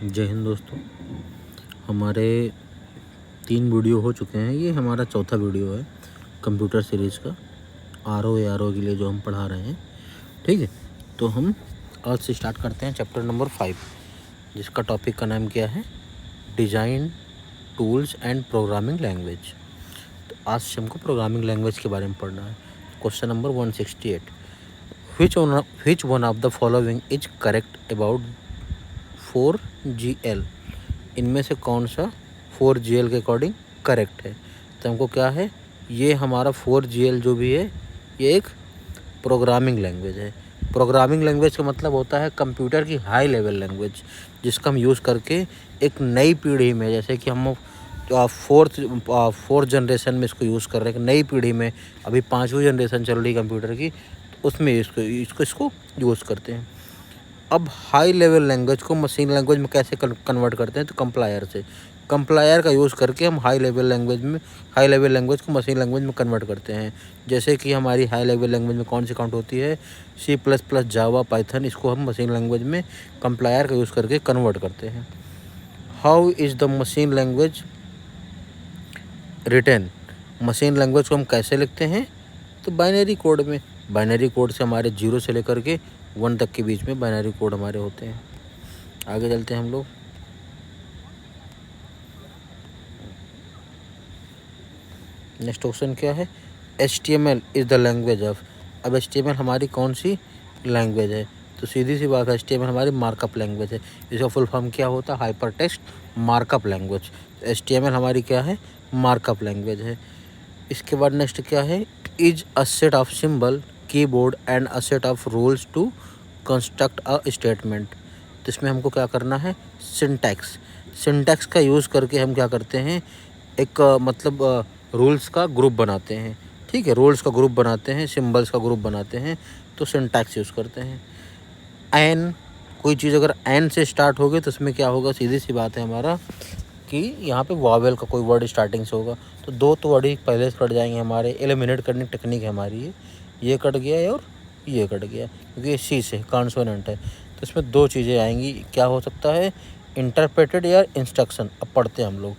जय हिंद दोस्तों। हमारे 3 वीडियो हो चुके हैं। ये हमारा चौथा वीडियो है कंप्यूटर सीरीज़ का आर ओ के लिए जो हम पढ़ा रहे हैं। ठीक है, तो हम आज से स्टार्ट करते हैं चैप्टर नंबर 5, जिसका टॉपिक का नाम क्या है, design tools and programming language. तो आज से हमको प्रोग्रामिंग लैंग्वेज के बारे में पढ़ना है। Question number 168, which one of the following is correct about 4GL। इनमें से कौन सा 4GL के अकॉर्डिंग करेक्ट है। तो हमको क्या है, ये हमारा 4GL जो भी है ये एक प्रोग्रामिंग लैंग्वेज है। प्रोग्रामिंग लैंग्वेज का मतलब होता है कंप्यूटर की हाई लेवल लैंग्वेज, जिसका हम यूज़ करके एक नई पीढ़ी में, जैसे कि हम फोर्थ जनरेशन में इसको यूज़ कर रहे हैं, नई पीढ़ी में अभी 5वीं जनरेशन चल रही कंप्यूटर की, तो उसमें इसको यूज़ करते हैं। अब हाई लेवल लैंग्वेज को मशीन लैंग्वेज में कैसे कन्वर्ट करते हैं, तो कंप्लायर से, कंप्लायर का यूज़ करके हम हाई लेवल लैंग्वेज को मशीन लैंग्वेज में कन्वर्ट करते हैं। जैसे कि हमारी हाई लेवल लैंग्वेज में कौन सी काउंट होती है, C++, जावा, पाइथन, इसको हम मशीन लैंग्वेज में कंप्लायर का यूज़ करके कन्वर्ट करते हैं। How is the machine language written. Machine language को हम कैसे लिखते हैं, तो बाइनरी कोड में। बाइनरी कोड से हमारे 0 से लेकर के 1 तक के बीच में बाइनरी कोड हमारे होते हैं। आगे चलते हैं हम लोग। नेक्स्ट क्वेश्चन क्या है, HTML is the language of. अब HTML हमारी कौन सी लैंग्वेज है, तो सीधी सी बात है, HTML हमारी मार्कअप लैंग्वेज है। इसका फुल फॉर्म क्या होता है, हाइपर टेक्स्ट मार्कअप लैंग्वेज। तो HTML हमारी क्या है, मार्कअप लैंग्वेज है। इसके बाद नेक्स्ट क्या है, is a set of symbol, keyboard and a set of rules to construct a statement. तो इसमें हमको क्या करना है, सिंटैक्स का यूज़ करके हम क्या करते हैं, एक रूल्स का ग्रुप बनाते हैं। ठीक है, रूल्स का ग्रुप बनाते हैं, सिंबल्स का ग्रुप बनाते हैं, तो सिंटैक्स यूज़ करते हैं। एन, कोई चीज़ अगर एन से स्टार्ट होगी तो उसमें क्या होगा, सीधी सी बात है हमारा कि यहाँ पे वॉवेल का कोई वर्ड स्टार्टिंग से होगा, तो 2 तो वर्ड ही पहले से कट जाएंगे हमारे। एलिमिनेट करने की टेक्निक है हमारी ये कट गया और ये कट गया, क्योंकि ये सी से कॉन्सोनेंट है, तो इसमें 2 चीज़ें आएंगी। क्या हो सकता है, इंटरप्रेटेड या इंस्ट्रक्शन। अब पढ़ते हैं हम लोग।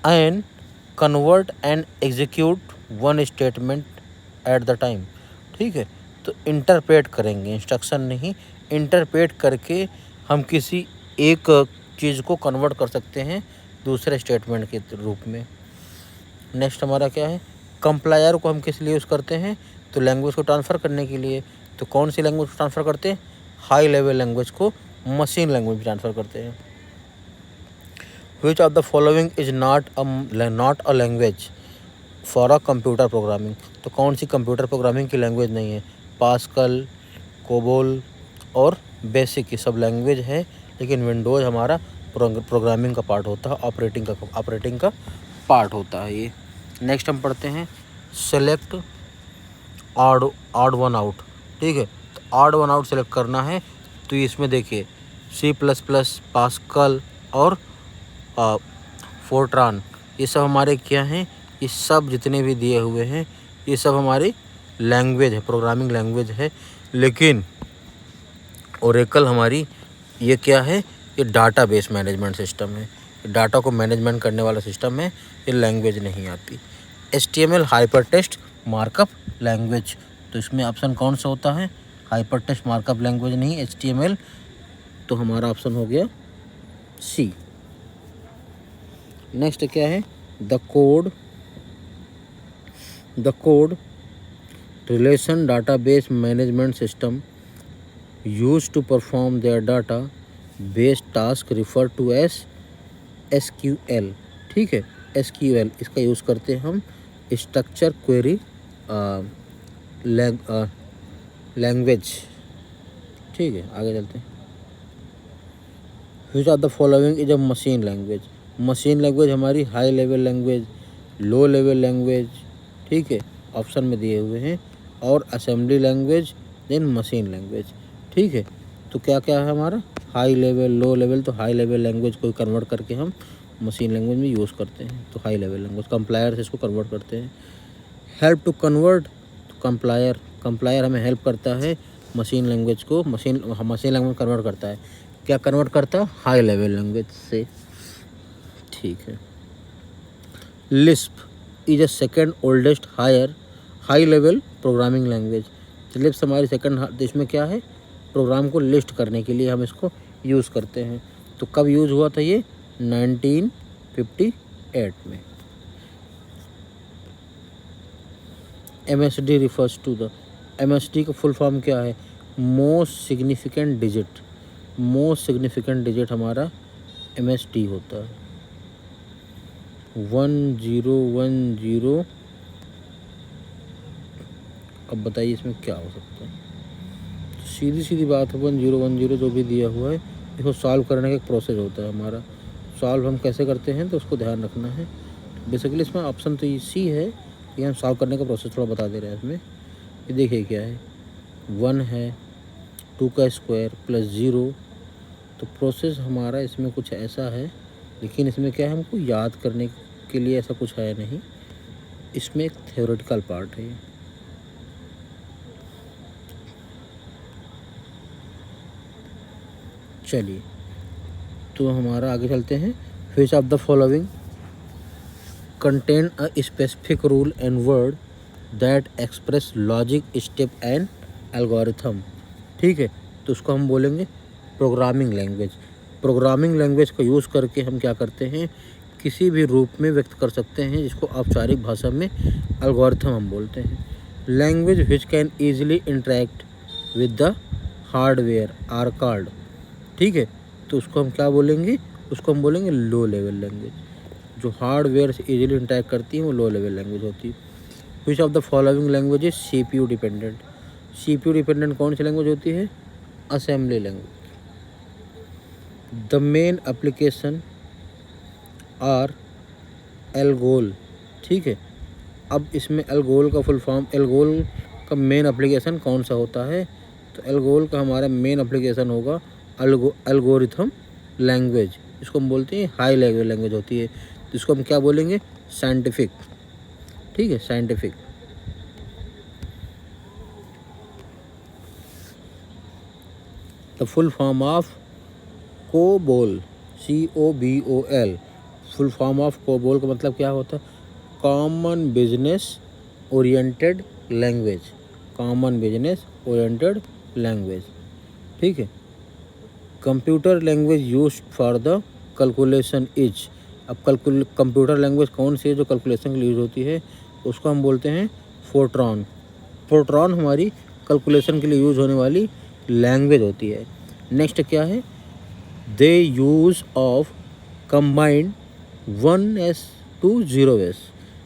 And convert and execute one statement at the time. ठीक है, तो इंटरप्रेट करेंगे, इंस्ट्रक्शन नहीं, इंटरप्रेट करके हम किसी एक चीज़ को कन्वर्ट कर सकते हैं दूसरे स्टेटमेंट के रूप में। नेक्स्ट हमारा क्या है, कंप्लायर को हम किस लिए यूज़ करते हैं, तो लैंग्वेज को ट्रांसफ़र करने के लिए। तो कौन सी लैंग्वेज को ट्रांसफ़र करते हैं, हाई लेवल लैंग्वेज को मशीन लैंग्वेज में ट्रांसफ़र करते हैं। Which of the following is not a language for a computer programming. तो कौन सी कंप्यूटर प्रोग्रामिंग की लैंग्वेज नहीं है, पास्कल, कोबोल और बेसिक, ये सब लैंग्वेज है, लेकिन विंडोज़ हमारा प्रोग्रामिंग का पार्ट होता है, ऑपरेटिंग का पार्ट होता है ये। नेक्स्ट हम पढ़ते हैं, सेलेक्ट ऑड वन आउट। ठीक है, तो ऑड वन आउट सेलेक्ट करना है, तो इसमें देखिए C++, पास्कल और फोर्ट्रान, ये सब हमारे क्या हैं, ये सब जितने भी दिए हुए हैं ये सब हमारी लैंग्वेज है, प्रोग्रामिंग लैंग्वेज है। लेकिन ओरेकल हमारी ये क्या है, ये डाटाबेस मैनेजमेंट सिस्टम है, डाटा को मैनेजमेंट करने वाला सिस्टम है, ये लैंग्वेज नहीं आती। HTML hyper text markup language, तो इसमें ऑप्शन कौन सा होता है, हाइपर टेक्स्ट मार्कअप लैंग्वेज नहीं, HTML, तो हमारा ऑप्शन हो गया C। नेक्स्ट क्या है, the code relation database management system use to perform their data based task refer to as SQL। ठीक है, SQL इसका यूज़ करते हैं हम स्ट्रक्चर क्वेरी लैंग्वेज। ठीक है, आगे चलते हैं। Which of the following is a machine language. Machine language हमारी high level language, low level language, ठीक है, ऑप्शन में दिए हुए हैं, और assembly language, then machine language. ठीक है, तो क्या क्या है हमारा, हाई लेवल, लो लेवल, तो हाई लेवल लैंग्वेज को कन्वर्ट करके हम मशीन लैंग्वेज में यूज़ करते हैं, तो हाई लेवल लैंग्वेज। कंप्लायर से इसको कन्वर्ट करते हैं। हेल्प टू कन्वर्ट, तो कंप्लायर हमें हेल्प करता है मशीन लैंग्वेज को, मशीन लैंग्वेज कन्वर्ट करता है। क्या कन्वर्ट करता है, हाई लेवल लैंग्वेज से। ठीक है। Lisp is a second oldest high level programming language. Lisp हमारी सेकेंड, इसमें क्या है, प्रोग्राम को लिस्ट करने के लिए हम इसको यूज़ करते हैं। तो कब यूज़ हुआ था ये, 1958 में। MSD refers to the, MSD का फुल फॉर्म क्या है, most significant digit. Most significant digit हमारा MSD होता है। 1010। अब बताइए इसमें क्या हो सकता है। सीधी सीधी बात है, 1010 जो भी दिया हुआ है इसको सॉल्व करने का एक प्रोसेस होता है हमारा। सॉल्व हम कैसे करते हैं तो उसको ध्यान रखना है। बेसिकली इसमें ऑप्शन तो सी है कि हम सॉल्व करने का प्रोसेस थोड़ा बता दे रहे हैं इसमें। ये देखिए क्या है, 1 है, 2 का स्क्वायर प्लस 0। तो प्रोसेस हमारा इसमें कुछ ऐसा है, लेकिन इसमें क्या है, हमको याद करने के लिए ऐसा कुछ है नहीं, इसमें एक थ्योरेटिकल पार्ट है। चलिए तो हमारा आगे चलते हैं। Which of the following contain a specific rule and word that express logic step and algorithm. ठीक है, तो उसको हम बोलेंगे प्रोग्रामिंग लैंग्वेज। प्रोग्रामिंग लैंग्वेज का यूज़ करके हम क्या करते हैं, किसी भी रूप में व्यक्त कर सकते हैं, जिसको औपचारिक भाषा में एल्गोरिथम हम बोलते हैं। Language which can easily interact with the hardware are called. ठीक है, तो उसको हम क्या बोलेंगे, उसको हम बोलेंगे लो लेवल लैंग्वेज। जो हार्डवेयर से इजीली इंटरेक्ट करती है वो लो लेवल लैंग्वेज होती है। Which of the following language is CPU dependent. CPU dependent कौन सी लैंग्वेज होती है, assembly language. The main application are ALGOL. ठीक है, अब इसमें एल्गोल का फुल फॉर्म, एल्गोल का मेन एप्लीकेशन कौन सा होता है, तो एल्गोल का हमारा मेन एप्लीकेशन होगा एल्गोरिथम लैंग्वेज। इसको हम बोलते हैं हाई लेवल लैंग्वेज होती है, तो इसको हम क्या बोलेंगे, साइंटिफिक। ठीक है, scientific. The full form of COBOL, COBOL। Full form of COBOL का मतलब क्या होता है, common business oriented language. Common business oriented language. ठीक है। Computer language used for the calculation is. अब कंप्यूटर लैंग्वेज कौन सी है जो कैलकुलेशन के लिए यूज होती है, उसको हम बोलते हैं फोर्ट्रॉन। फोर्ट्रॉन हमारी कैलकुलेशन के लिए यूज होने वाली लैंग्वेज होती है। नेक्स्ट क्या है, they use of combined 1S to 0S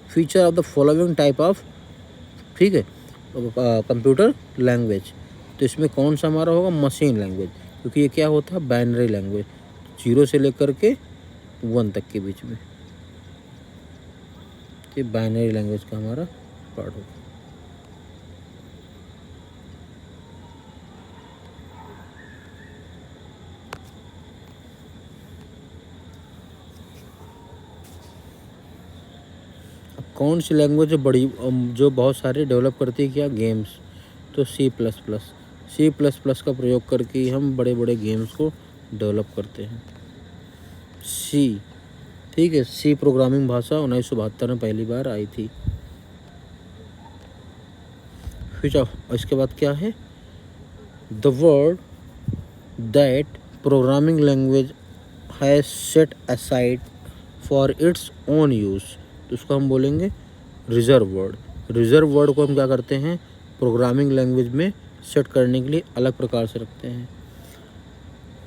feature of the following type of. ठीक है, कंप्यूटर लैंग्वेज। तो इसमें कौन सा हमारा होगा, मशीन लैंग्वेज, क्योंकि ये क्या होता है, बाइनरी लैंग्वेज, 0 से लेकर के 1 तक के बीच में। ये बाइनरी लैंग्वेज का हमारा पार्ट होगा। अब कौन सी लैंग्वेज जो बहुत सारे डेवलप करती है क्या, गेम्स, तो C++ का प्रयोग करके हम बड़े बड़े गेम्स को डेवलप करते हैं। सी, ठीक है, सी प्रोग्रामिंग भाषा 1972 में पहली बार आई थी। फिर इसके बाद क्या है, the word that programming language has set aside for its own use. तो उसको हम बोलेंगे रिजर्व वर्ड। रिजर्व वर्ड को हम क्या करते हैं, प्रोग्रामिंग लैंग्वेज में सेट करने के लिए अलग प्रकार से रखते हैं।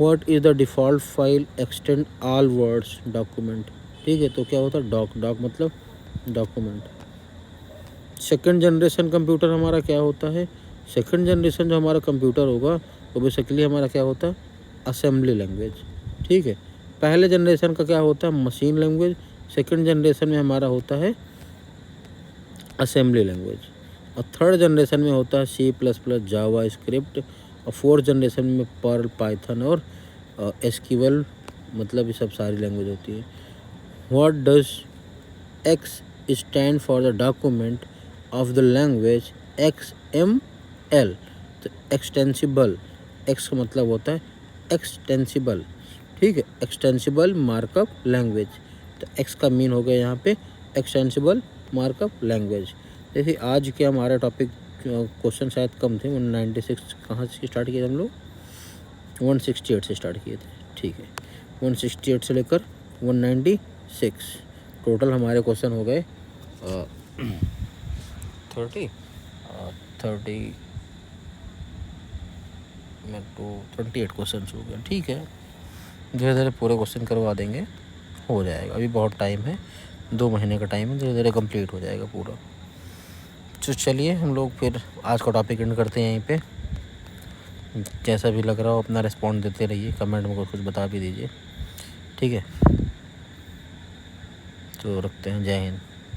What is the default file extend all words document. ठीक है, तो क्या होता है, डॉक मतलब डॉक्यूमेंट। सेकंड जनरेशन कंप्यूटर हमारा क्या होता है, सेकंड जनरेशन जो हमारा कंप्यूटर होगा वो बेसिकली हमारा क्या होता है, असेंबली लैंग्वेज। ठीक है, पहले जनरेशन का क्या होता है, मशीन लैंग्वेज। सेकंड जनरेशन में हमारा होता है असेंबली लैंग्वेज। और थर्ड जनरेशन में होता है C++, जावा स्क्रिप्ट। और फोर्थ जनरेशन में पर्ल, पाइथन और SQL, मतलब ये सब सारी लैंग्वेज होती है। What does X stand for the document of the language, XML। तो एक्सटेंसिबल, X का मतलब होता है एक्सटेंसिबल, ठीक है, एक्सटेंसिबल मार्कअप लैंग्वेज। तो एक्स का मीन हो गया यहाँ पे एक्सटेंसिबल मार्कअप लैंग्वेज। जैसे आज के हमारा टॉपिक क्वेश्चन शायद कम थे, 196 कहाँ से स्टार्ट किए हम लोग, 168 से स्टार्ट किए थे, ठीक है। 168 से लेकर 196 टोटल हमारे क्वेश्चन हो गए 30 में तो 28 क्वेश्चन हो गए, ठीक है। धीरे धीरे पूरे क्वेश्चन करवा देंगे, हो जाएगा। अभी बहुत टाइम है, 2 महीने का टाइम है, धीरे धीरे कंप्लीट हो जाएगा पूरा। तो चलिए हम लोग फिर आज का टॉपिक एंड करते हैं यहीं पे। जैसा भी लग रहा हो अपना रिस्पॉन्ड देते रहिए, कमेंट में कुछ बता भी दीजिए, ठीक है। तो रखते हैं, जय हिंद।